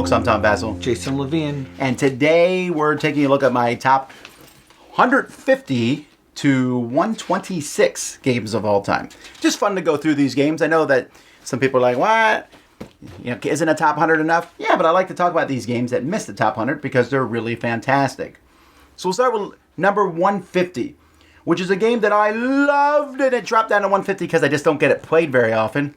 folks, I'm Tom Vasel. Jason Levine. And today we're taking a look at my top 150 to 126 games of all time. Just fun to go through these games. I know that some people are like, what? Isn't a top 100 enough? Yeah, but I like to talk about these games that missed the top 100 because they're really fantastic. So we'll start with number 150, which is a game that I loved, and it dropped down to 150 because I just don't get it played very often,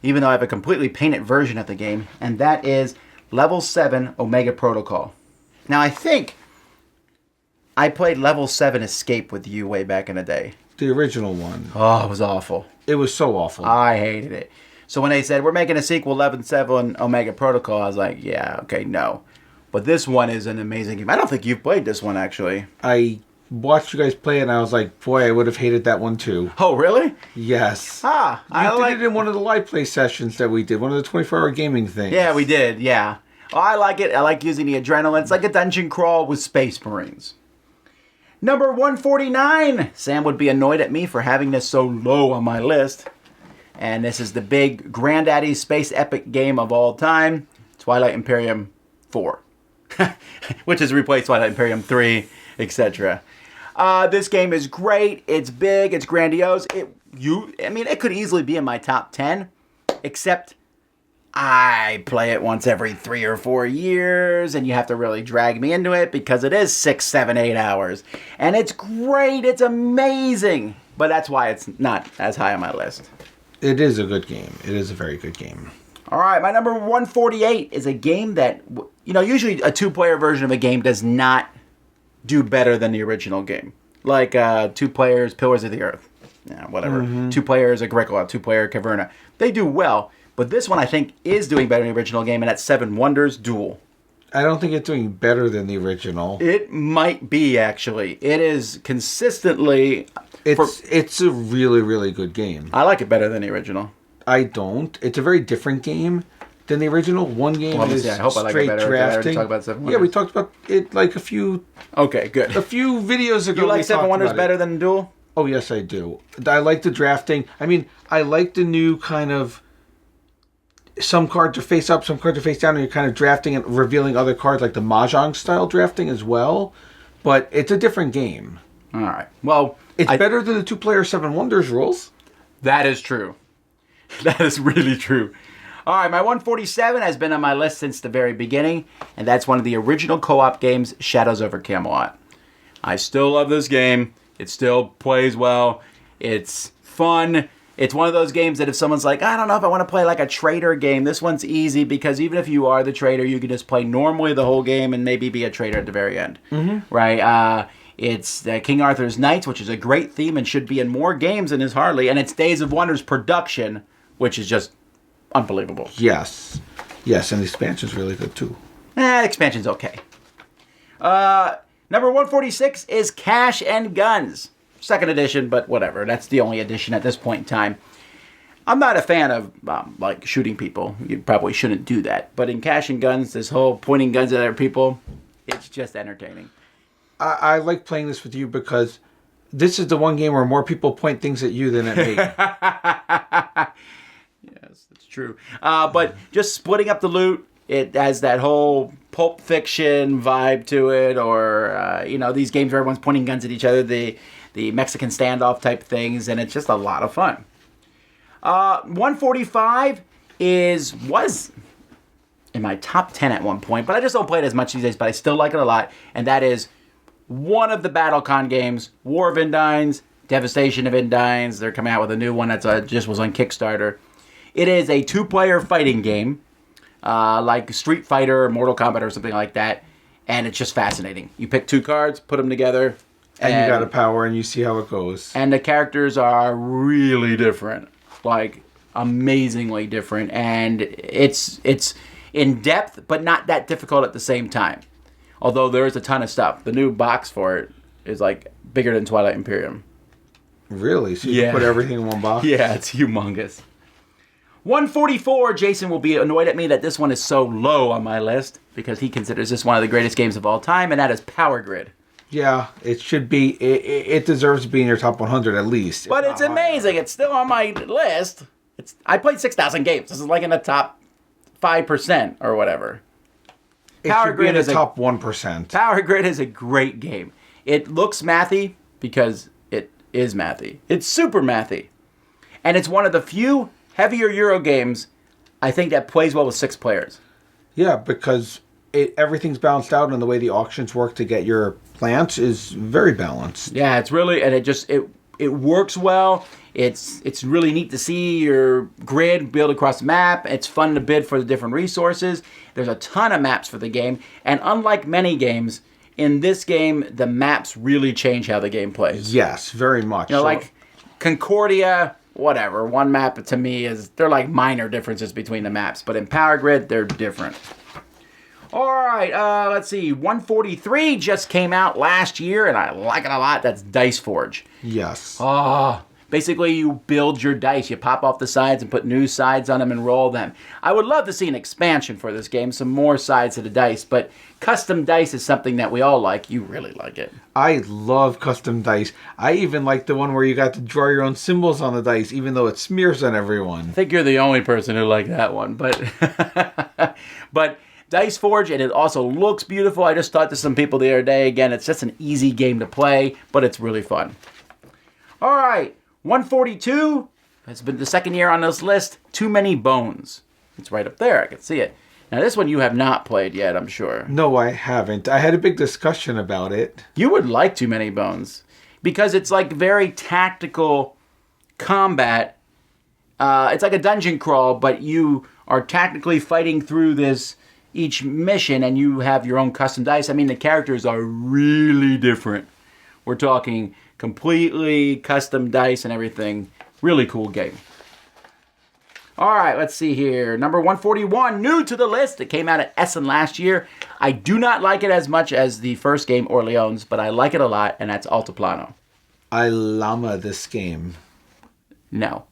even though I have a completely painted version of the game, and that is Level 7 Omega Protocol. Now, I think I played Level 7 Escape with you way back in the day. The original one. Oh, it was awful. It was so awful. I hated it. So when they said, we're making a sequel, Level 7 Omega Protocol, I was like, yeah, okay, no. But this one is an amazing game. I don't think you've played this one, actually. I watched you guys play it, and I was like, boy, I would have hated that one too. Oh, really? Yes. I did it in one of the live play sessions that we did, one of the 24-hour gaming things. Yeah, we did, yeah. Oh, I like it. I like using the adrenaline. It's like a dungeon crawl with Space Marines. Number 149. Sam would be annoyed at me for having this so low on my list. And this is the big granddaddy space epic game of all time, Twilight Imperium 4. Which has replaced Twilight Imperium 3, etc. This game is great. It's big. It's grandiose. It could easily be in my top 10, except I play it once every 3 or 4 years, and you have to really drag me into it because it is 6, 7, 8 hours. And it's great. It's amazing. But that's why it's not as high on my list. It is a good game. It is a very good game. All right, my number 148 is a game that, usually a two-player version of a game does not do better than the original game. Like 2 players, Pillars of the Earth. Yeah, whatever. Mm-hmm. 2 players, Agricola. 2-player, Caverna. They do well, but this one I think is doing better than the original game, and that's 7 Wonders Duel. I don't think it's doing better than the original. It might be, actually. It is consistently... It's a really, really good game. I like it better than the original. I don't. It's a very different game than the original. One game is I hope I like it straight better. drafting. Talk about 7 Wonders. Yeah, we talked about it like a few... Okay, good. A few videos ago. You like 7 Wonders better than Duel? Oh, yes, I do. I like the drafting. I like the new kind of... Some cards are face up, some cards are face down, and you're kind of drafting and revealing other cards, like the Mahjong style drafting as well. But it's a different game. All right. Well, it's better than the 2-player 7 Wonders rules. That is true. That is really true. All right, my 147 has been on my list since the very beginning, and that's one of the original co-op games, Shadows over Camelot. I still love this game. It still plays well. It's fun. It's one of those games that if someone's like, I don't know if I want to play like a trader game, this one's easy because even if you are the trader, you can just play normally the whole game and maybe be a trader at the very end. Mm-hmm. Right? It's King Arthur's Knights, which is a great theme and should be in more games than is hardly. And it's Days of Wonders production, which is just unbelievable. Yes. Yes, and the expansion's really good too. Expansion's okay. Number 146 is Cash and Guns. 2nd edition, but whatever. That's the only edition at this point in time. I'm not a fan of, shooting people. You probably shouldn't do that. But in Cash and Guns, this whole pointing guns at other people, it's just entertaining. I like playing this with you because this is the one game where more people point things at you than at me. Yes, that's true. But just splitting up the loot, it has that whole Pulp Fiction vibe to it, or, these games where everyone's pointing guns at each other, the Mexican standoff type things, and it's just a lot of fun. 145 was in my top 10 at one point, but I just don't play it as much these days, but I still like it a lot, and that is one of the BattleCon games, War of Indines, Devastation of Indines. They're coming out with a new one that just was on Kickstarter. It is a 2-player fighting game, like Street Fighter or Mortal Kombat or something like that, and it's just fascinating. You pick 2 cards, put them together, and you got a power, and you see how it goes. And the characters are really different, like amazingly different, and it's in depth, but not that difficult at the same time. Although there is a ton of stuff. The new box for it is like bigger than Twilight Imperium. Really? So you can put everything in one box? Yeah, it's humongous. 144, Jason will be annoyed at me that this one is so low on my list because he considers this one of the greatest games of all time, and that is Power Grid. Yeah, it should be. It deserves to be in your top 100 at least. But it's amazing. It's still on my list. I played 6,000 games. This is like in the top 5% or whatever. It should be in the top 1%. Power Grid is a great game. It looks mathy because it is mathy. It's super mathy. And it's one of the few heavier Euro games, I think, that plays well with 6 players. Yeah, because everything's balanced out, and the way the auctions work to get your plants is very balanced. Yeah, it's really, and it works well. It's really neat to see your grid build across the map. It's fun to bid for the different resources. There's a ton of maps for the game. And unlike many games, in this game, the maps really change how the game plays. Yes, very much. You know, like Concordia, whatever. One map to me they're like minor differences between the maps. But in Power Grid, they're different. All right, let's see. 143 just came out last year, and I like it a lot. That's Dice Forge. Yes. Basically, you build your dice. You pop off the sides and put new sides on them and roll them. I would love to see an expansion for this game, some more sides to the dice, but custom dice is something that we all like. You really like it. I love custom dice. I even like the one where you got to draw your own symbols on the dice, even though it smears on everyone. I think you're the only person who liked that one, but Dice Forge, and it also looks beautiful. I just talked to some people the other day. Again, it's just an easy game to play, but it's really fun. All right. 142, it's been the second year on this list, Too Many Bones. It's right up there, I can see it. Now this one you have not played yet, I'm sure. No, I haven't. I had a big discussion about it. You would like Too Many Bones, because it's like very tactical combat. It's like a dungeon crawl, but you are tactically fighting through each mission, and you have your own custom dice. I mean, the characters are really different. We're talking completely custom dice and everything. Really cool game. All right, let's see here. Number 141, new to the list. It came out at Essen last year. I do not like it as much as the first game, Orleans, but I like it a lot, and that's Altiplano. I llama this game. No.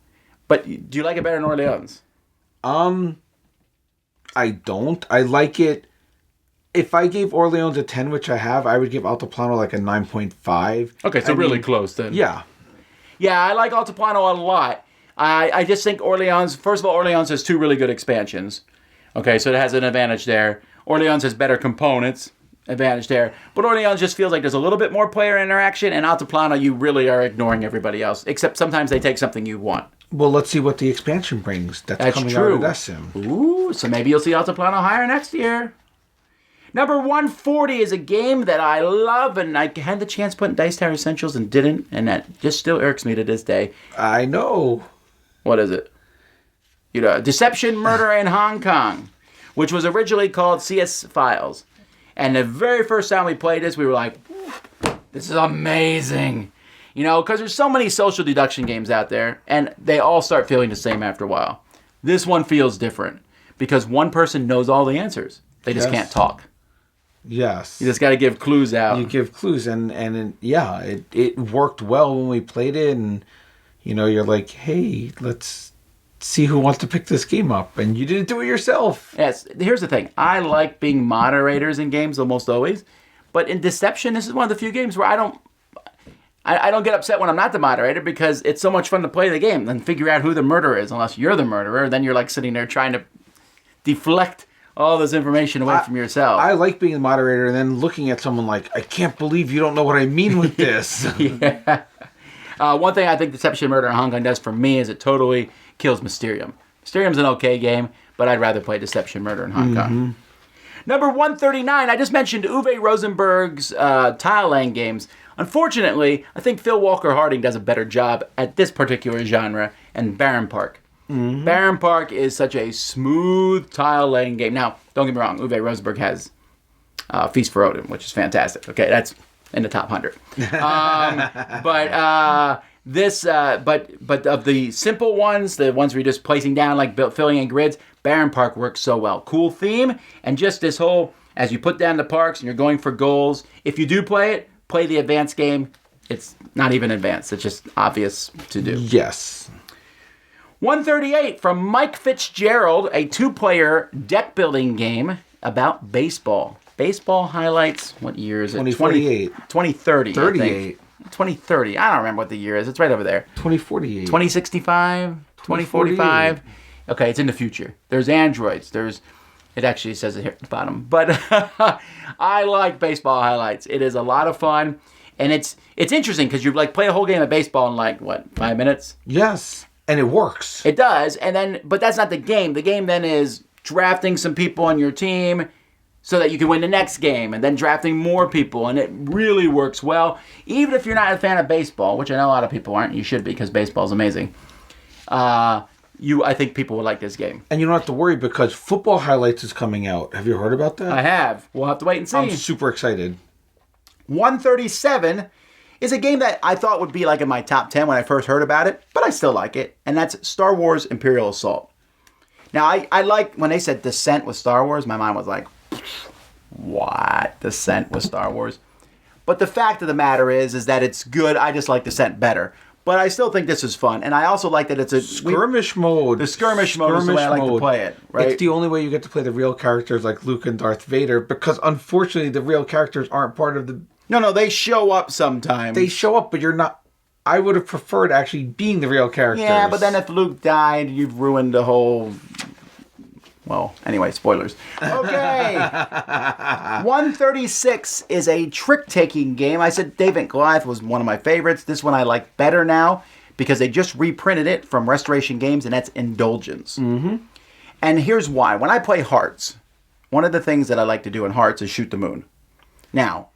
But do you like it better than Orleans? I don't. I like it. If I gave Orleans a 10, which I have, I would give Altiplano like a 9.5. Okay, so really close then. Yeah. Yeah, I like Altiplano a lot. I just think Orleans, first of all, Orleans has 2 really good expansions. Okay, so it has an advantage there. Orleans has better components, advantage there. But Orleans just feels like there's a little bit more player interaction, and Altiplano, you really are ignoring everybody else, except sometimes they take something you want. Well, let's see what the expansion brings. That's coming true. out of Essen. Ooh, so maybe you'll see Altiplano higher next year. Number 140 is a game that I love, and I had the chance to put in Dice Tower Essentials and didn't, and that just still irks me to this day. I know. What is it? Deception, Murder in Hong Kong, which was originally called CS Files. And the very first time we played this, we were like, this is amazing. Because there's so many social deduction games out there, and they all start feeling the same after a while. This one feels different, because one person knows all the answers. They just can't talk. Yes. You just got to give clues out. You give clues, and it worked well when we played it, and, you're like, hey, let's see who wants to pick this game up, and you didn't do it yourself. Yes, here's the thing. I like being moderators in games almost always, but in Deception, this is one of the few games where I don't get upset when I'm not the moderator, because it's so much fun to play the game and figure out who the murderer is, unless you're the murderer. Then you're like sitting there trying to deflect all this information away from yourself. I like being the moderator and then looking at someone like, I can't believe you don't know what I mean with this. Yeah. One thing I think Deception, Murder in Hong Kong does for me is it totally kills Mysterium. Mysterium's an okay game, but I'd rather play Deception, Murder in Hong Kong. Number 139, I just mentioned Uwe Rosenberg's tile laying games. Unfortunately, I think Phil Walker Harding does a better job at this particular genre, and Baron Park. Baron Park is such a smooth tile laying game. Now, don't get me wrong, Uwe Rosenberg has Feast for Odin, which is fantastic. Okay, that's in the top 100. But of the simple ones, the ones where you're just placing down, like filling in grids, Baron Park works so well. Cool theme, and just this whole, as you put down the parks and you're going for goals, if you do play it, play the advanced game. It's not even advanced. It's just obvious to do. Yes. 138 from Mike Fitzgerald, a 2-player deck-building game about baseball. Baseball highlights, what year is it? 2048. 2030, 38. I think. 2030. I don't remember what the year is. It's right over there. 2048. 2065? 2045? Okay, it's in the future. There's androids. There's It actually says it here at the bottom. But I like baseball highlights. It is a lot of fun. And it's interesting because you like play a whole game of baseball in like, 5 minutes? Yes. And it works. It does. But that's not the game. The game then is drafting some people on your team so that you can win the next game, and then drafting more people. And it really works well. Even if you're not a fan of baseball, which I know a lot of people aren't, you should be because baseball is amazing. I think people would like this game. And you don't have to worry because Football Highlights is coming out. Have you heard about that? I have. We'll have to wait and see. I'm super excited. 137 is a game that I thought would be like in my top 10 when I first heard about it, but I still like it, and that's Star Wars Imperial Assault. Now, I like, when they said Descent with Star Wars, my mind was like, what? Descent with Star Wars? But the fact of the matter is that it's good. I just like Descent better. But I still think this is fun, and I also like that it's a skirmish mode. The skirmish mode is the way I like to play it, right? It's the only way you get to play the real characters like Luke and Darth Vader, because unfortunately the real characters aren't part of the... No, they show up sometimes. They show up, but you're not... I would have preferred actually being the real characters. Yeah, but then if Luke died, you've ruined the whole... Well, anyway, spoilers. Okay. 136 is a trick-taking game. I said David and Goliath was one of my favorites. This one I like better now because they just reprinted it from Restoration Games, and that's Indulgence. Mm-hmm. And here's why. When I play Hearts, one of the things that I like to do in Hearts is shoot the moon. Now,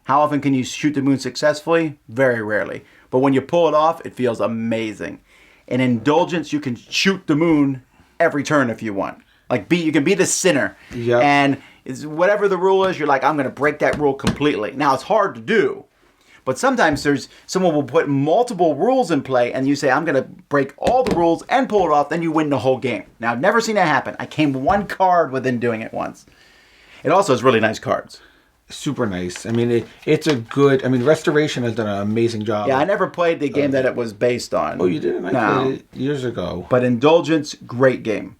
how often can you shoot the moon successfully? Very rarely. But when you pull it off, it feels amazing. In Indulgence, you can shoot the moon every turn if you want. You can be the sinner. Yep. And whatever the rule is, you're like, I'm going to break that rule completely. Now, it's hard to do. But sometimes someone will put multiple rules in play, and you say, I'm going to break all the rules and pull it off, then you win the whole game. Now, I've never seen that happen. I came one card within doing it once. It also has really nice cards. Super nice. I mean, it's a good... I mean, Restoration has done an amazing job. Yeah, I never played the game that it was based on. Oh, you didn't? I played it years ago. But Indulgence, great game.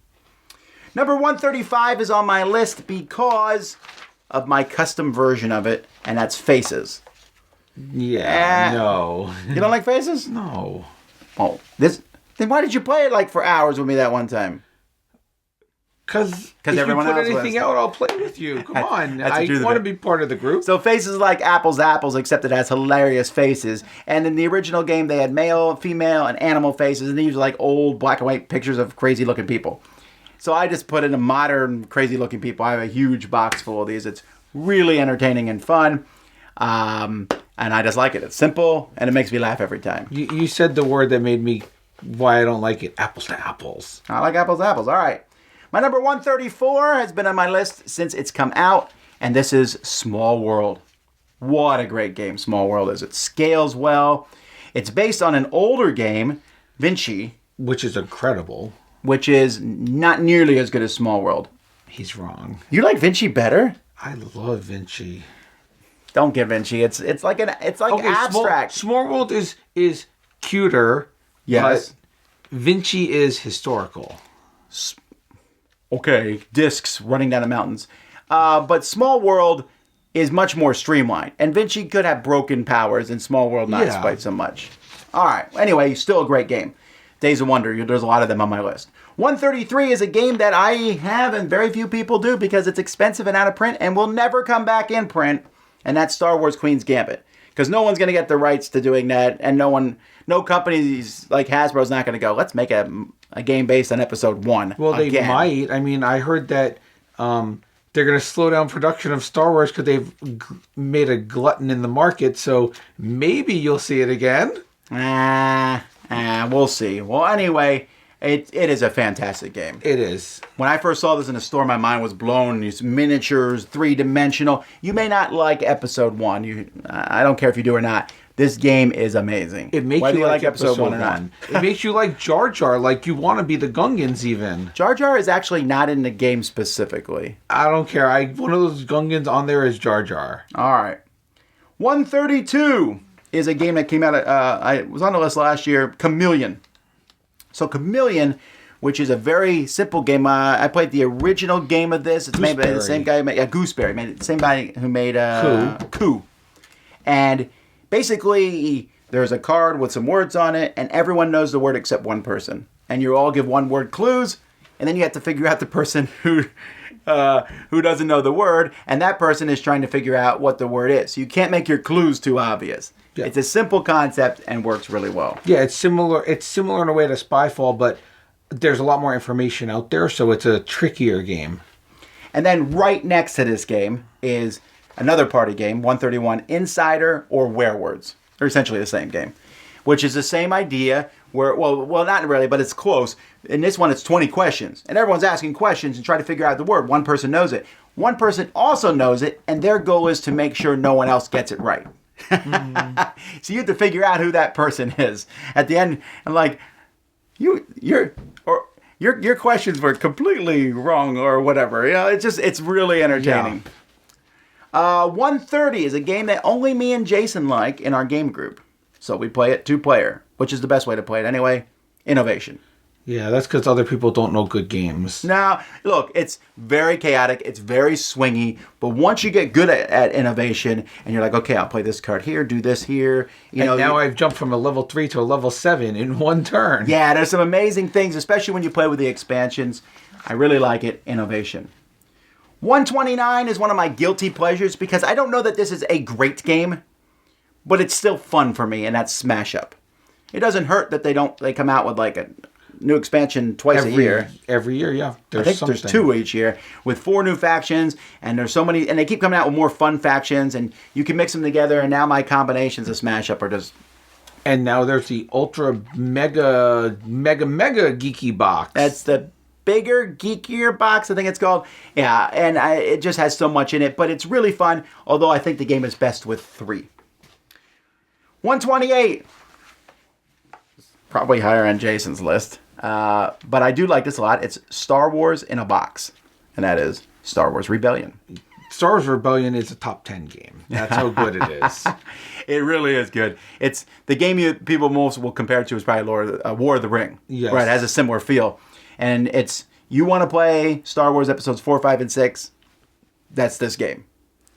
Number 135 is on my list because of my custom version of it, and that's Faces. Yeah, no. You don't like Faces? No. Oh, then why did you play it for hours with me that one time? Because if everyone you put else anything was. out, I'll play with you. Come on. I the want to bit. be part of the group. So Faces is like Apples, except it has hilarious faces. And in the original game, they had male, female, and animal faces, and these were like old black and white pictures of crazy-looking people. So I just put in a modern, crazy-looking people. I have a huge box full of these. It's really entertaining and fun. And I just like it. It's simple, and it makes me laugh every time. You said the word that made me... Why I don't like it. Apples to apples. I like apples. All right. My number 134 has been on my list since it's come out, and this is Small World. What a great game Small World is. It scales well. It's based on an older game, Vinci. Which is incredible. Which is not nearly as good as Small World. He's wrong. You like Vinci better? I love Vinci. Don't get Vinci. It's like abstract. Small World is cuter. Yes. But Vinci is historical. Okay, discs running down the mountains. But Small World is much more streamlined. And Vinci could have broken powers, and Small World not quite so much. All right. Anyway, still a great game. Days of Wonder. There's a lot of them on my list. 133 is a game that I have and very few people do because it's expensive and out of print and will never come back in print. And that's Star Wars Queen's Gambit. Because no one's going to get the rights to doing that. And no companies like Hasbro's not going to go, let's make a game based on episode 1. Well, they might. I mean, I heard that they're going to slow down production of Star Wars because they've made a glutton in the market. So maybe you'll see it again. We'll see. Well, anyway, it is a fantastic game. It is. When I first saw this in the store, my mind was blown. These miniatures, 3-dimensional. You may not like episode 1. I don't care if you do or not. This game is amazing. It makes Whether you like episode 1 or not. It makes you like Jar Jar, like you want to be the Gungans even. Jar Jar is actually not in the game specifically. I don't care. One of those Gungans on there is Jar Jar. All right. 132 is a game that came out. I was on the list last year. Chameleon. So Chameleon, which is a very simple game. I played the original game of this. It's made by the same guy who made Gooseberry. Made it the same guy who made Coup. And basically, there's a card with some words on it, and everyone knows the word except one person. And you all give one-word clues, and then you have to figure out the person who who doesn't know the word, and that person is trying to figure out what the word is. So you can't make your clues too obvious. Yeah. It's a simple concept and works really well. Yeah, it's similar. It's similar in a way to Spyfall, but there's a lot more information out there, so it's a trickier game. And then right next to this game is another party game, 131 Insider or Werewords. They're essentially the same game, which is the same idea where, well, not really, but it's close. In this one, it's 20 questions, and everyone's asking questions and trying to figure out the word. One person knows it. One person also knows it, and their goal is to make sure no one else gets it right. So you have to figure out who that person is. At the end, I'm like, your questions were completely wrong or whatever. You know, it's really entertaining. Yeah. 130 is a game that only me and Jason like in our game group. So we play it 2-player, which is the best way to play it anyway. Innovation. Yeah, that's because other people don't know good games. Now, look, it's very chaotic. It's very swingy. But once you get good at innovation, and you're like, okay, I'll play this card here, do this here. I've jumped from a level 3 to a level 7 in one turn. Yeah, there's some amazing things, especially when you play with the expansions. I really like it. Innovation. 129 is one of my guilty pleasures because I don't know that this is a great game, but it's still fun for me, and that's Smash Up. It doesn't hurt that they come out with like a new expansion twice a year. Every year, yeah. I think there's 2 each year with 4 new factions, and there's so many, and they keep coming out with more fun factions, and you can mix them together, and now my combinations of Smash Up are just... And now there's the ultra mega geeky box. That's the bigger, geekier box, I think it's called. Yeah, and it just has so much in it, but it's really fun, although I think the game is best with 3. 128. Probably higher on Jason's list. But I do like this a lot. It's Star Wars in a box. And that is Star Wars Rebellion. Star Wars Rebellion is a top 10 game. That's how good it is. It really is good. It's the game people most will compare it to is probably War of the Ring. Yes. Right, it has a similar feel. And it's, you want to play Star Wars episodes 4, 5, and 6, that's this game.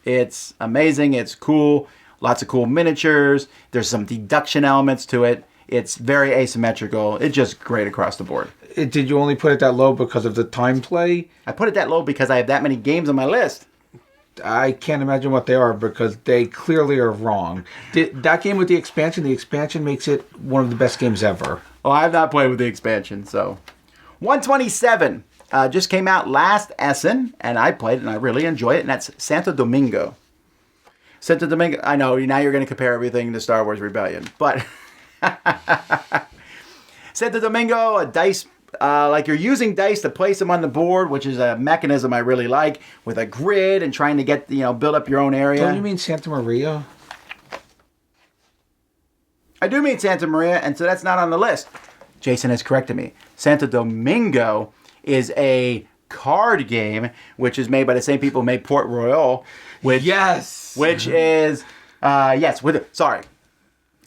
It's amazing. It's cool. Lots of cool miniatures. There's some deduction elements to it. It's very asymmetrical. It's just great across the board. Did you only put it that low because of the time play? I put it that low because I have that many games on my list. I can't imagine what they are because they clearly are wrong. That game with the expansion makes it one of the best games ever. Well, I have not played with the expansion, so. 127 just came out last Essen, and I played it, and I really enjoy it, and that's Santo Domingo. Santo Domingo, I know, now you're going to compare everything to Star Wars Rebellion, but... Santo Domingo, a dice, like you're using dice to place them on the board, which is a mechanism I really like, with a grid and trying to get, build up your own area. Don't you mean Santa Maria? I do mean Santa Maria, and so that's not on the list. Jason has corrected me. Santo Domingo is a card game, which is made by the same people who made Port Royal, which is, sorry.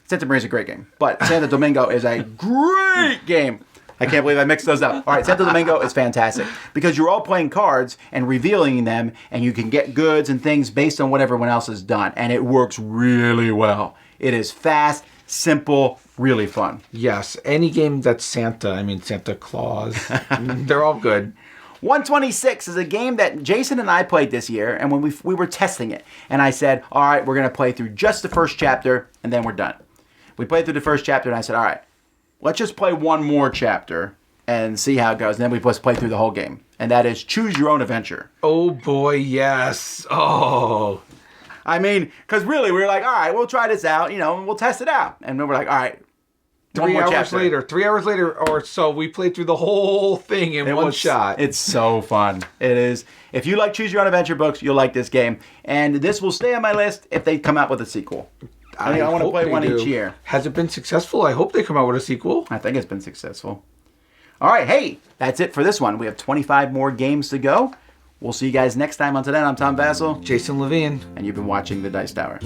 Santa Maria is a great game, but Santo Domingo is a great game. I can't believe I mixed those up. All right, Santo Domingo is fantastic because you're all playing cards and revealing them, and you can get goods and things based on what everyone else has done, and it works really well. It is fast, simple, really fun. Yes, any game that's Santa Claus, they're all good. 126 is a game that Jason and I played this year, and when we were testing it, and I said, all right, we're going to play through just the first chapter, and then we're done. We played through the first chapter, and I said, all right, let's just play one more chapter and see how it goes. And then we just play through the whole game. And that is Choose Your Own Adventure. Oh, boy, yes. Oh. I mean, because really, we were like, all right, we'll try this out, and we'll test it out. And then we're like, all right, 3 hours later or so, we played through the whole thing in one shot. It's so fun. It is. If you like Choose Your Own Adventure books, you'll like this game. And this will stay on my list if they come out with a sequel. I want to play one each year. Has it been successful? I hope they come out with a sequel. I think it's been successful. All right, hey, that's it for this one. We have 25 more games to go. We'll see you guys next time. Until then, I'm Tom Vasel. Jason Levine. And you've been watching The Dice Tower.